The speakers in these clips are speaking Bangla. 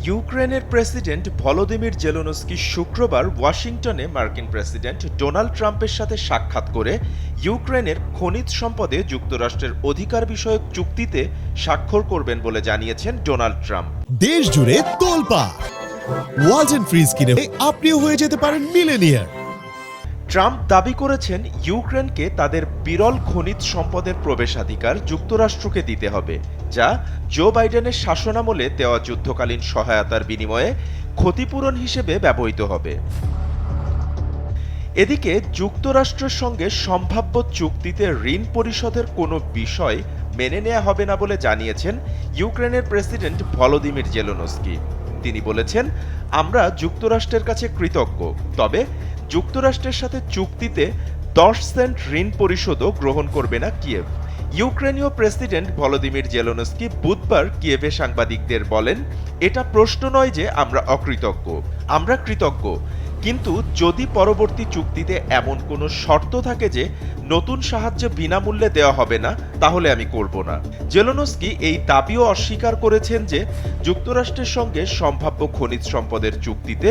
ইউক্রেনের প্রেসিডেন্ট ভলোদিমির জেলেনস্কি শুক্রবার ওয়াশিংটনে মার্কিন প্রেসিডেন্ট ডোনাল্ড ট্রাম্পের সাথে সাক্ষাৎ করে ইউক্রেনের খনিজ সম্পদে যুক্তরাষ্ট্রের অধিকার বিষয়ক চুক্তিতে স্বাক্ষর করবেন বলে জানিয়েছেন ডোনাল্ড ট্রাম্প। দেশ জুড়ে তোলপাড় ওয়ালটন ফ্রিজ কিনে আপনিও হয়ে যেতে পারেন মিলেনিয়ার। ট্রাম্প দাবি করেছেন ইউক্রেনকে তাদের বিরল খনিজ সম্পদের প্রবেশাধিকার যুক্তরাষ্ট্রকে দিতে হবে, যা জো বাইডেনের শাসনামলে দেওয়া যুদ্ধকালীন সহায়তার বিনিময়ে ক্ষতিপূরণ হিসেবে ব্যবহৃত হবে। এদিকে যুক্তরাষ্ট্রের সঙ্গে সম্ভাব্য চুক্তিতে ঋণ পরিশোধের কোনো বিষয় মেনে নেওয়া হবে না বলে জানিয়েছেন ইউক্রেনের প্রেসিডেন্ট ভলোদিমির জেলেনস্কি। তিনি বলেছেন, আমরা যুক্তরাষ্ট্রের কাছে কৃতজ্ঞ, তবে যুক্তরাষ্ট্রের সাথে চুক্তিতে 10 সেন্ট ঋণ পরিশোধও গ্রহণ করবে না কিয়েভ। ইউক্রেনীয় প্রেসিডেন্ট ভলোদিমির জেলেনস্কি বুধবার কিয়েভে সাংবাদিকদের বলেন, এটা প্রশ্ন নয় যে আমরা অকৃতজ্ঞ, আমরা কৃতজ্ঞ, কিন্তু যদি পরবর্তী চুক্তিতে এমন কোনো শর্ত থাকে যে নতুন সাহায্য বিনামূল্যে দেওয়া হবে না, তাহলে আমি করব না। জেলেনস্কি এই দাবিও অস্বীকার করেছেন যে যুক্তরাষ্ট্রের সঙ্গে সম্ভাব্য খনিজ সম্পদের চুক্তিতে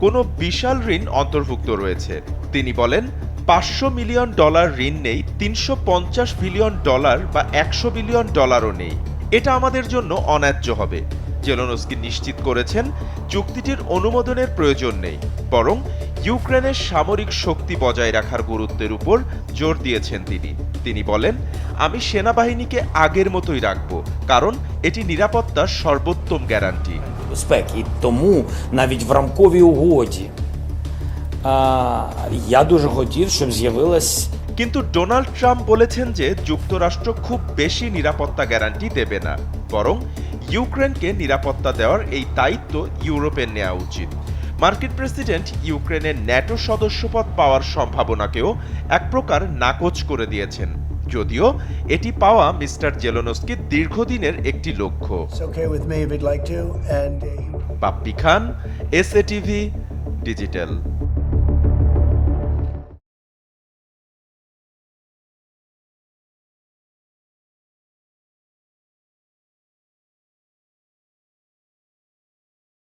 কোনো বিশাল ঋণ অন্তর্ভুক্ত রয়েছে। তিনি বলেন, $500 মিলিয়ন ঋণ নেই, $350 বিলিয়ন বা $100 বিলিয়ন নেই। এটা আমাদের জন্য অন্যায্য হবে। জেলেনস্কি নিশ্চিত করেছেন, চুক্তিটির অনুমোদনের প্রয়োজন নেই, বরং ইউক্রেনের সামরিক শক্তি বজায় রাখার গুরুত্বের উপর জোর দিয়েছেন তিনি বলেন, আমি সেনাবাহিনীকে আগের মতোই রাখব, কারণ এটি নিরাপত্তার সর্বোত্তম গ্যারান্টি। Безпеки. І тому навіть в рамковій угоді я дуже хотів, щоб з'явилась. কিন্তু ডোনাল্ড ট্রাম্প বলেছেন যে যুক্তরাষ্ট্র খুব বেশি নিরাপত্তা গ্যারান্টি দেবে না, বরং ইউক্রেনকে নিরাপত্তা দেওয়ার এই দায়িত্ব ইউরোপের নেওয়া উচিত। মার্কিন প্রেসিডেন্ট ইউক্রেনের ন্যাটো সদস্যপদ পাওয়ার সম্ভাবনাকেও এক প্রকার নাকচ করে দিয়েছেন, যদিও এটি পাওয়া মিস্টার জেলেনস্কির দীর্ঘদিনের একটি লক্ষ্য। বাপ্পি খান, এসএটিভি ডিজিটাল।